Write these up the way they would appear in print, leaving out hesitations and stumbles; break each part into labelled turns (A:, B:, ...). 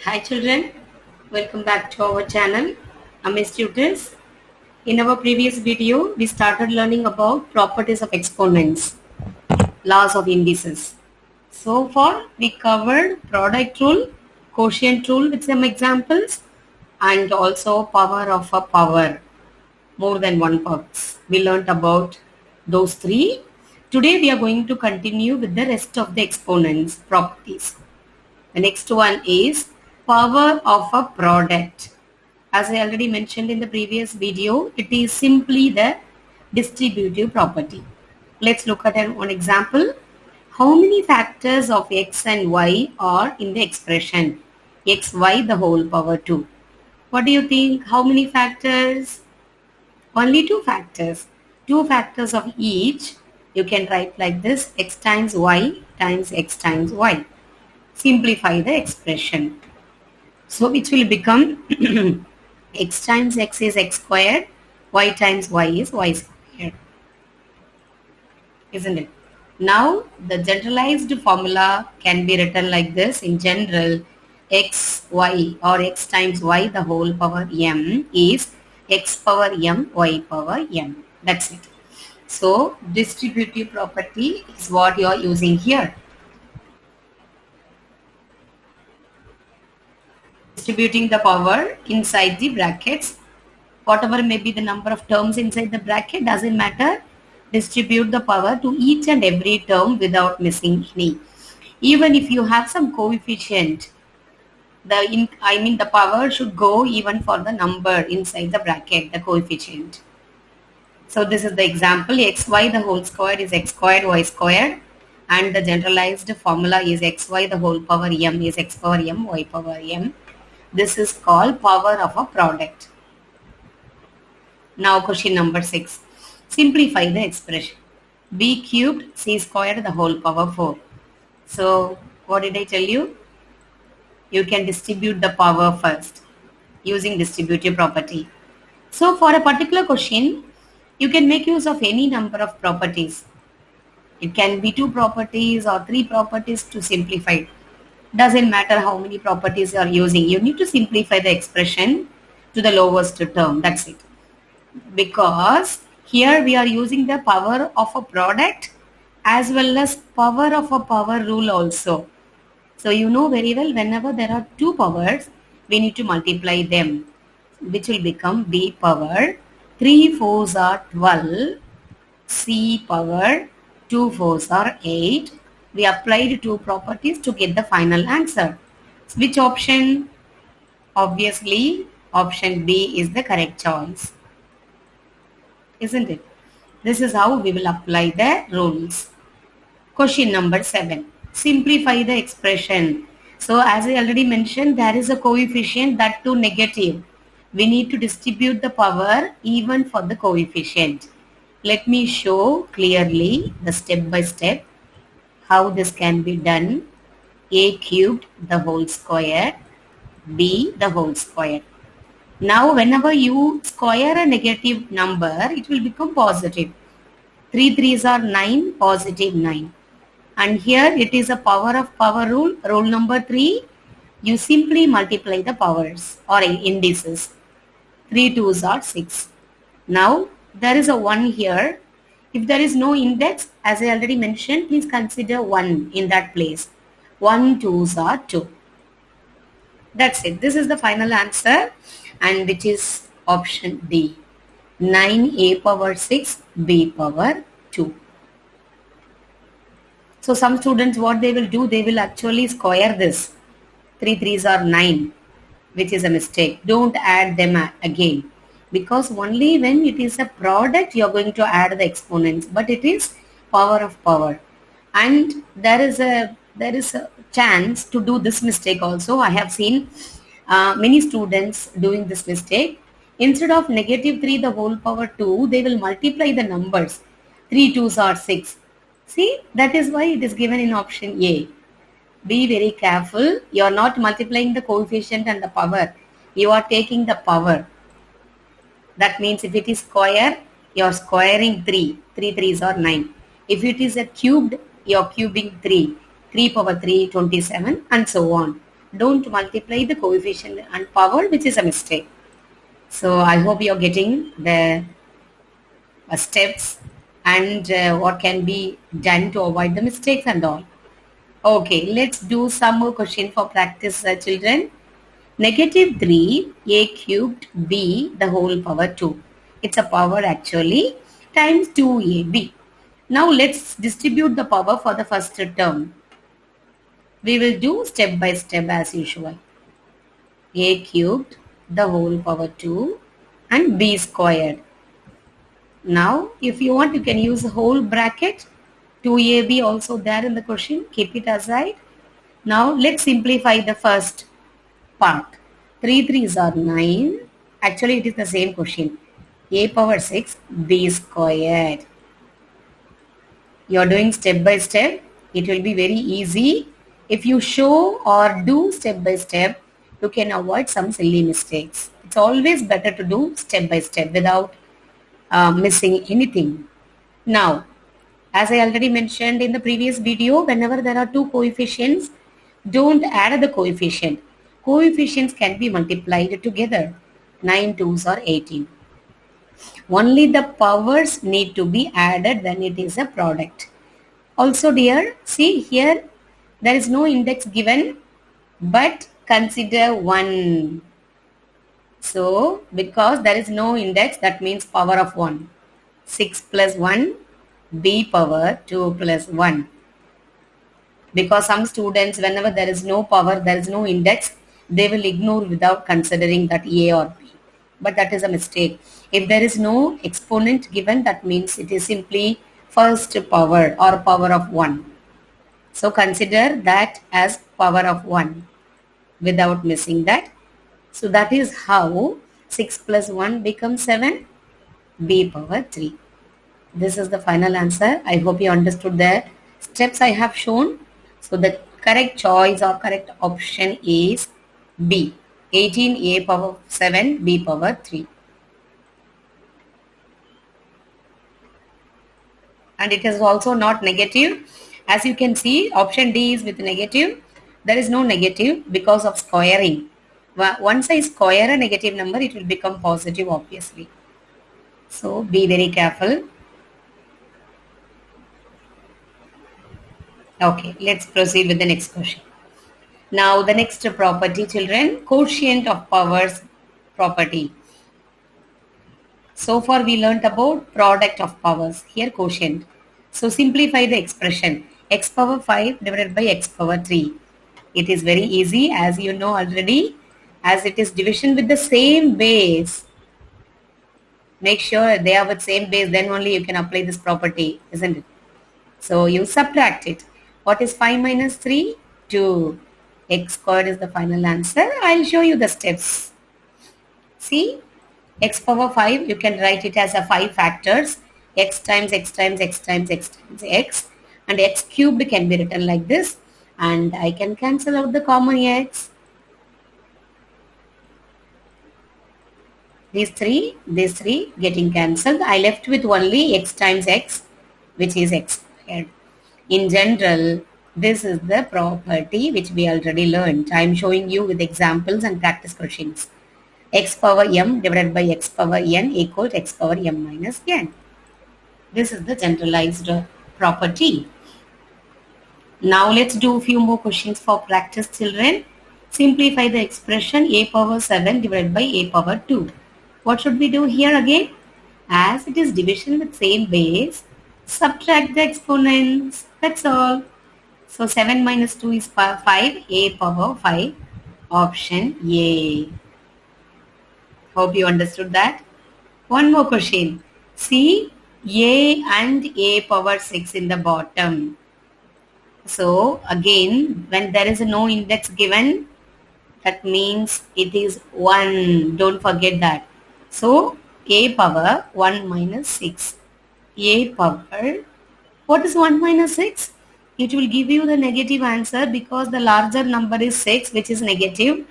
A: Hi children, welcome back to our channel. I'm Miss Tutors. In our previous video, we started learning about properties of exponents, laws of indices. So far, we covered product rule, quotient rule with some examples, and also power of a power, more than one powers. We learned about those three. Today, we are going to continue with the rest of the exponents properties. The next one is power of a product. As I already mentioned in the previous video, it is simply the distributive property. Let's look at one example. How many factors of x and y are in the expression x, y, the whole power 2? What do you think? How many factors? Only two factors. Two factors of each. You can write like this: x times y times x times y. Simplify the expression. So which will become x times x is x squared, y times y is y squared. Isn't it? Now the generalized formula can be written like this. In general, x, y or x times y the whole power m is x power m, y power m. That's it. So distributive property is what you are using here. Distributing the power inside the brackets. Whatever may be the number of terms inside the bracket, doesn't matter. Distribute the power to each and every term without missing any. Even if you have some coefficient, the power should go even for the number inside the bracket, the coefficient. So this is the example. Xy the whole square is x squared y squared, and the generalized formula is xy the whole power m is x power m y power m. This is called power of a product. Now question number 6. Simplify the expression. B cubed c squared the whole power 4. So what did I tell you? You can distribute the power first using distributive property. So for a particular question, you can make use of any number of properties. It can be 2 properties or 3 properties to simplify. Doesn't matter how many properties you are using. You need to simplify the expression to the lowest term. That's it. Because here we are using the power of a product as well as power of a power rule also. So you know very well, whenever there are 2 powers, we need to multiply them, which will become b power 3 4s are 12, c power 2 4s are 8. We applied 2 properties to get the final answer. Which option? Obviously, option B is the correct choice. Isn't it? This is how we will apply the rules. Question number 7. Simplify the expression. So as I already mentioned, there is a coefficient, that too negative. We need to distribute the power even for the coefficient. Let me show clearly the step by step how this can be done. A cubed the whole square, b the whole square. Now whenever you square a negative number, it will become positive. 3 3s are 9, positive 9. And here it is a power of power rule. Rule number 3, you simply multiply the powers or indices. 3 2s are 6. Now there is a 1 here. If there is no index, as I already mentioned, please consider 1 in that place. 1 2s are 2. That's it. This is the final answer, and which is option D. 9a power 6, b power 2. So some students, what they will do, they will actually square this. 3 3s are 9, which is a mistake. Don't add them again, because only when it is a product you are going to add the exponents, but it is power of power. And there is a chance to do this mistake also. I have seen many students doing this mistake. Instead of negative 3 the whole power 2, they will multiply the numbers. 3 2s are 6. See, that is why it is given in option A. Be very careful. You are not multiplying the coefficient and the power. You are taking the power. That means if it is square, you are squaring 3. 3 3s are 9. If it is a cubed, you are cubing 3. 3 power 3, 27, and so on. Don't multiply the coefficient and power, which is a mistake. So I hope you're getting the steps and what can be done to avoid the mistakes and all. Okay, let's do some more question for practice, children. Negative 3 a cubed b the whole power 2. It's a power actually times 2ab. Now let's distribute the power for the first term. We will do step by step as usual. A cubed the whole power 2 and b squared. Now if you want you can use the whole bracket. 2ab also there in the question. Keep it aside. Now let's simplify the first part. 3 3s are 9. Actually it is the same question. A power 6 b squared. You are doing step by step. It will be very easy. If you show or do step by step, you can avoid some silly mistakes. It's always better to do step by step without missing anything. Now, as I already mentioned in the previous video, whenever there are two coefficients, don't add the coefficient. Coefficients can be multiplied together. 9 2s are 18. Only the powers need to be added when it is a product. Also dear, see here there is no index given, but consider 1. So because there is no index, that means power of 1. 6 plus 1 b power 2 plus 1. Because some students, whenever there is no power, there is no index, they will ignore without considering that a or b. But that is a mistake. If there is no exponent given, that means it is simply first power or power of 1. So consider that as power of 1 without missing that. So that is how 6 plus 1 becomes 7, b power 3. This is the final answer. I hope you understood the steps I have shown. So the correct choice or correct option is B. 18a power 7 b power 3. And it is also not negative. As you can see, option D is with negative. There is no negative because of squaring. Once I square a negative number, it will become positive obviously. So be very careful. Okay, let's proceed with the next question. Now the next property, children, quotient of powers property. So far we learnt about product of powers, here quotient. So simplify the expression, x power 5 divided by x power 3. It is very easy, as you know already, as it is division with the same base. Make sure they are with same base, then only you can apply this property, isn't it? So you subtract it. What is 5 minus 3? 2. X squared is the final answer. I'll show you the steps. See, x power 5, you can write it as a 5 factors. X times x times x times x times x. And x cubed can be written like this. And I can cancel out the common x. These three getting cancelled. I left with only x times x, which is x squared. In general, this is the property which we already learned. I am showing you with examples and practice questions. X power m divided by x power n equals x power m minus n. This is the generalized property. Now let's do a few more questions for practice, children. Simplify the expression a power 7 divided by a power 2. What should we do here again? As it is division with same base, subtract the exponents. That's all. So 7 minus 2 is 5, a power 5. Option A. Hope you understood that. One more question. See a and a power 6 in the bottom. So again, when there is no index given, that means it is 1. Don't forget that. So a power 1 minus 6. A power, what is 1 minus 6? It will give you the negative answer because the larger number is 6, which is negative.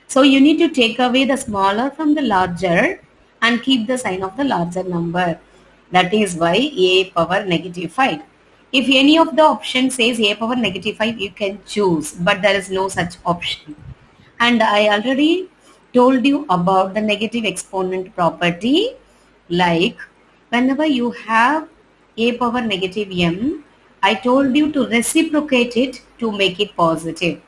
A: So you need to take away the smaller from the larger and keep the sign of the larger number. That is why a power negative 5. If any of the options says a power negative 5, you can choose, but there is no such option. And I already told you about the negative exponent property, like whenever you have a power negative m, I told you to reciprocate it to make it positive.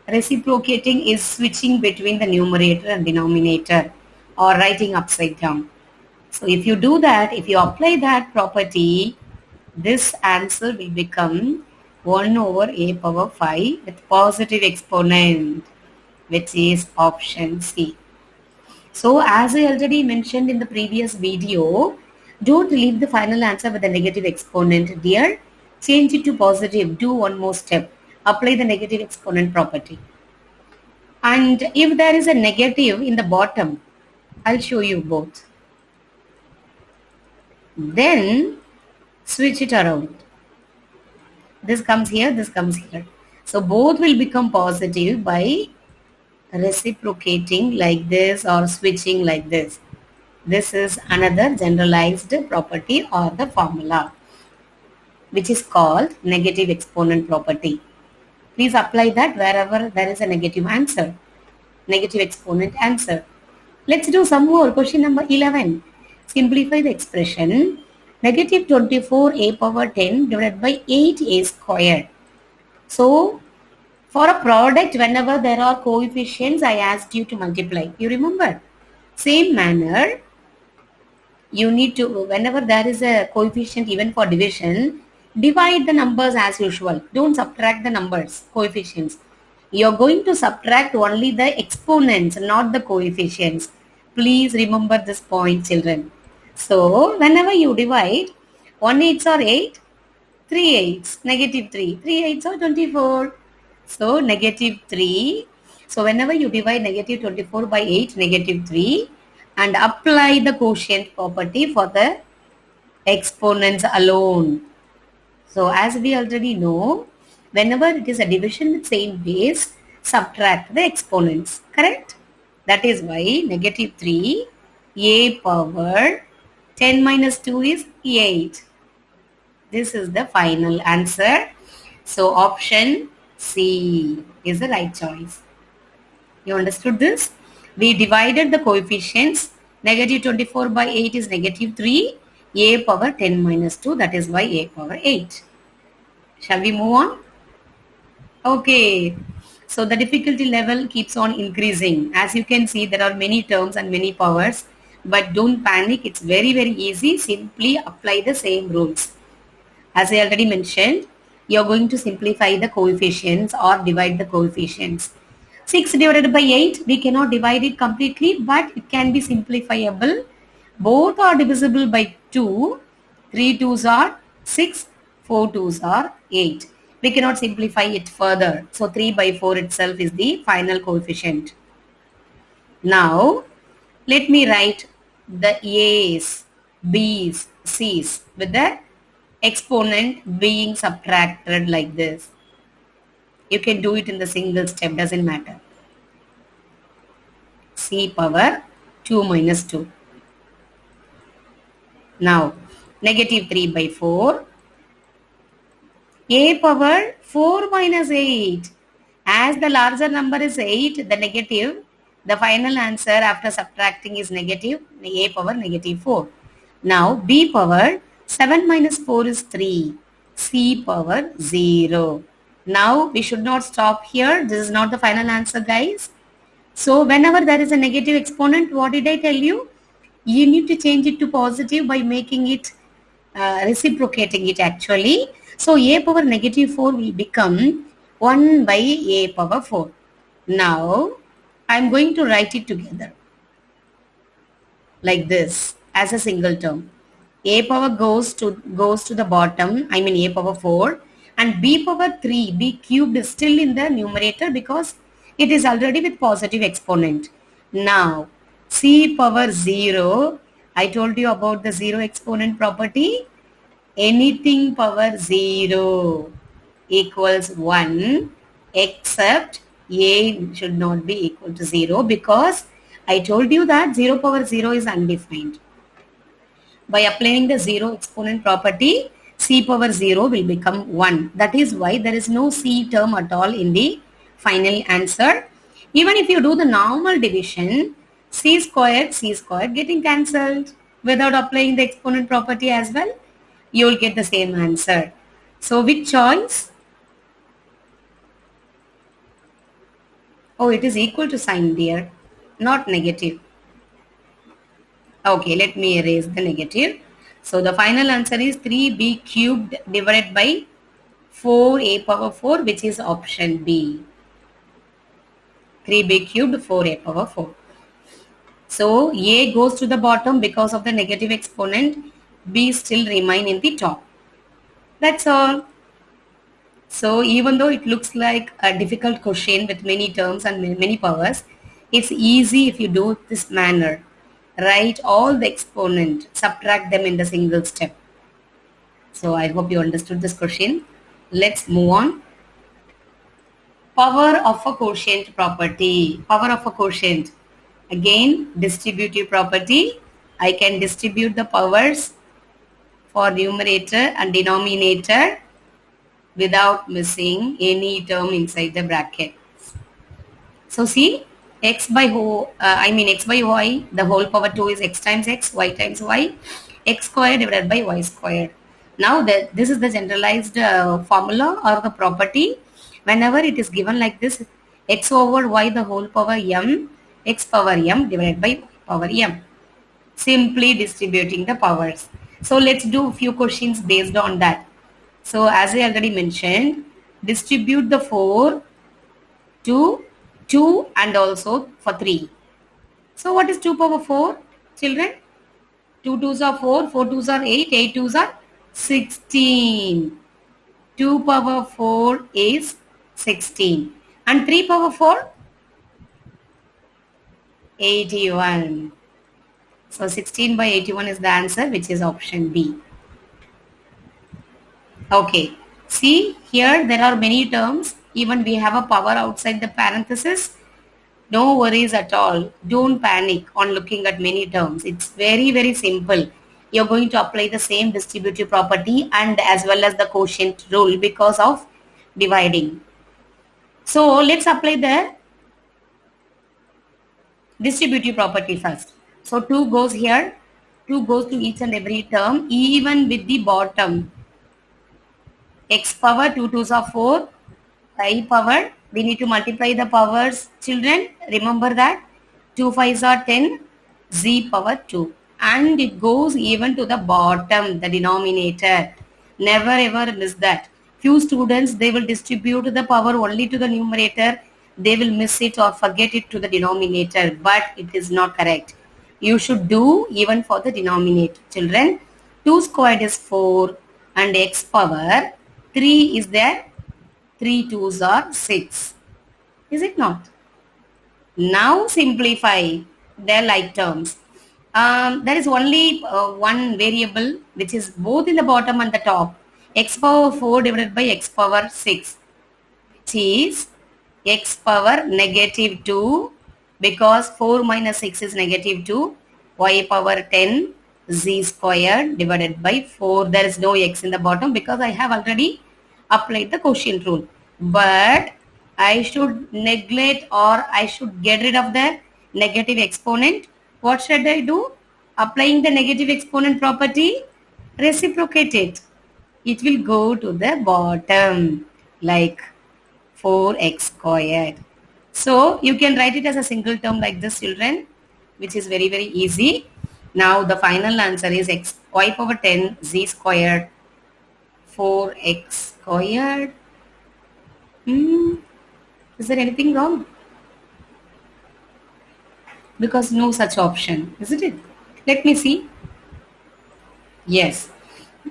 A: Reciprocating is switching between the numerator and denominator or writing upside down. So if you do that, if you apply that property, this answer will become 1 over a power 5 with positive exponent, which is option C. So as I already mentioned in the previous video, don't leave the final answer with a negative exponent, dear. Change it to positive. Do one more step. Apply the negative exponent property. And if there is a negative in the bottom, I'll show you both. Then switch it around. This comes here, this comes here. So both will become positive by reciprocating like this or switching like this. This is another generalized property or the formula, which is called negative exponent property. Please apply that wherever there is a negative answer, negative exponent answer. Let's do some more. Question number 11. Simplify the expression negative 24 a power 10 divided by 8a squared. So, for a product, whenever there are coefficients, I asked you to multiply. You remember? Same manner, you need to, whenever there is a coefficient even for division, divide the numbers as usual. Don't subtract the numbers, coefficients. You're going to subtract only the exponents, not the coefficients. Please remember this point, children. So, whenever you divide, 1 8s are 8, 3 8s, negative 3. 3 8s are 24. So, negative 3. So, whenever you divide negative 24 by 8, negative 3, and apply the quotient property for the exponents alone. So, as we already know, whenever it is a division with same base, subtract the exponents, correct? That is why negative 3, a power 10 minus 2 is 8. This is the final answer. So, option C is the right choice. You understood this? We divided the coefficients. Negative 24 by 8 is negative 3. A power 10 minus 2, that is why a power 8. Shall we move on? Okay. So the difficulty level keeps on increasing. As you can see, there are many terms and many powers. But don't panic. It's very, very easy. Simply apply the same rules. As I already mentioned, you're going to simplify the coefficients or divide the coefficients. 6 divided by 8, we cannot divide it completely, but it can be simplifiable. Both are divisible by 2. 3 2s are 6, 4 2s are 8. We cannot simplify it further. So 3 by 4 itself is the final coefficient. Now, let me write the A's, B's, C's with the exponent being subtracted like this. You can do it in the single step, doesn't matter. C power 2 minus 2. Now, negative 3 by 4. A power 4 minus 8. As the larger number is 8, the negative, the final answer after subtracting is negative, a power negative 4. Now, B power 7 minus 4 is 3. C power 0. Now, we should not stop here. This is not the final answer, guys. So, whenever there is a negative exponent, what did I tell you? You need to change it to positive by making it, reciprocating it actually. So, a power negative 4 will become 1 by a power 4. Now, I am going to write it together like this as a single term. A power goes to the bottom, I mean a power 4, and b power 3, b cubed is still in the numerator because it is already with positive exponent. Now, c power 0, I told you about the 0 exponent property. Anything power 0 equals 1 except a should not be equal to 0 because I told you that 0 power 0 is undefined. By applying the 0 exponent property, c power 0 will become 1. That is why there is no c term at all in the final answer. Even if you do the normal division, c squared getting cancelled without applying the exponent property as well, you will get the same answer. So which choice? Oh, it is equal to sign, dear, not negative. Okay, let me erase the negative. So the final answer is 3b cubed divided by 4a power 4, which is option B. 3b cubed 4a power 4. So a goes to the bottom because of the negative exponent. B still remain in the top. That's all. So even though it looks like a difficult question with many terms and many powers, it's easy if you do it this manner. Write all the exponent, subtract them in the single step. So I hope you understood this question. Let's move on. Power of a quotient property. Power of a quotient. Again, distributive property. I can distribute the powers for numerator and denominator without missing any term inside the bracket. So see, x by y, the whole power 2 is x times x, y times y, x squared divided by y squared. Now this is the generalized formula or the property. Whenever it is given like this, x over y the whole power m, x power m divided by power m. Simply distributing the powers. So let's do a few questions based on that. So as I already mentioned, distribute the 4 to 2 and also for 3. So what is 2 power 4, children? 2 2s are 4, 4 2s are 8, 8 2s are 16. 2 power 4 is 16. And 3 power 4? 81. So 16 by 81 is the answer, which is option B. Okay. See, here there are many terms. Even we have a power outside the parenthesis. No worries at all. Don't panic on looking at many terms. It's very, very simple. You're going to apply the same distributive property and as well as the quotient rule because of dividing. So let's apply the distributive property first. So 2 goes here. 2 goes to each and every term, even with the bottom. X power 2 2s are 4. I power, we need to multiply the powers, children. Remember that 2 5s are 10, z power 2, and it goes even to the bottom, the denominator. Never ever miss that. Few students, they will distribute the power only to the numerator. They will miss it or forget it to the denominator, but it is not correct. You should do even for the denominator, children. 2 squared is 4 and x power 3 is there. 3 2s are 6. Is it not? Now simplify their like terms. There is only one variable which is both in the bottom and the top. X power 4 divided by x power 6. Which is x power negative 2 because 4 minus 6 is negative 2. Y power 10 z squared divided by 4. There is no x in the bottom because I have already applied the quotient rule. But I should neglect or I should get rid of the negative exponent. What should I do? Applying the negative exponent property, reciprocate it. It will go to the bottom like 4x squared. So you can write it as a single term like this, children, which is very, very easy. Now the final answer is y power 10 z squared 4x squared. Is there anything wrong? Because no such option, isn't it? Let me see. Yes.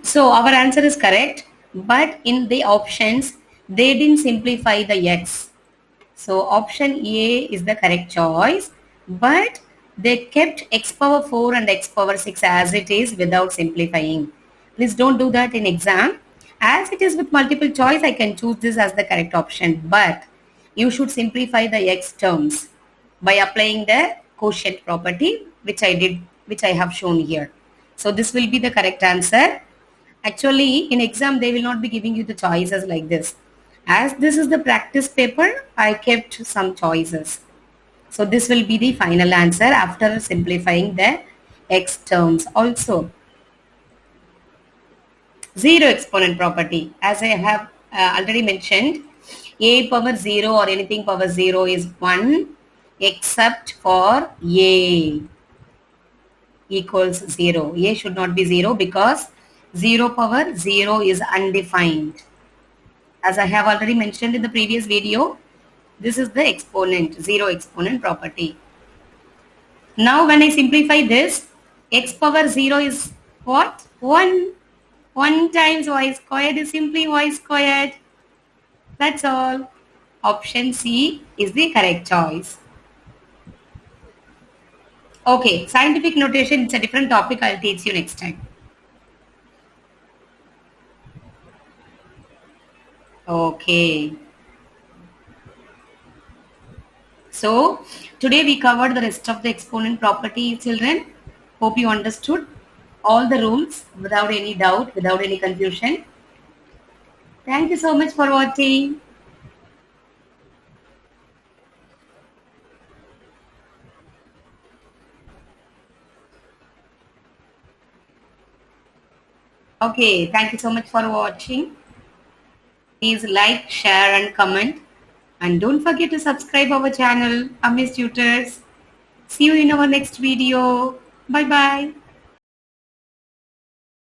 A: So our answer is correct, but in the options, they didn't simplify the x. So option A is the correct choice, but they kept x power 4 and x power 6 as it is without simplifying. Please don't do that in exam. As it is with multiple choice, I can choose this as the correct option, but you should simplify the x terms by applying the quotient property, which I have shown here. So this will be the correct answer. Actually, in exam, they will not be giving you the choices like this. As this is the practice paper, I kept some choices. So this will be the final answer after simplifying the x terms also. Zero exponent property. As I have already mentioned, a power 0 or anything power 0 is 1 except for a equals 0. A should not be 0 because 0 power 0 is undefined. As I have already mentioned in the previous video, this is the exponent, 0 exponent property. Now when I simplify this, x power 0 is what? 1. 1 times y squared is simply y squared. That's all. Option C is the correct choice. Okay, scientific notation, it's a different topic. I'll teach you next time. Okay. So, today we covered the rest of the exponent property, children. Hope you understood all the rules without any doubt, without any confusion. Thank you so much for watching. Okay, thank you so much for watching. Please like, share and comment. And don't forget to subscribe our channel, Amis Tutors. See you in our next video. Bye-bye.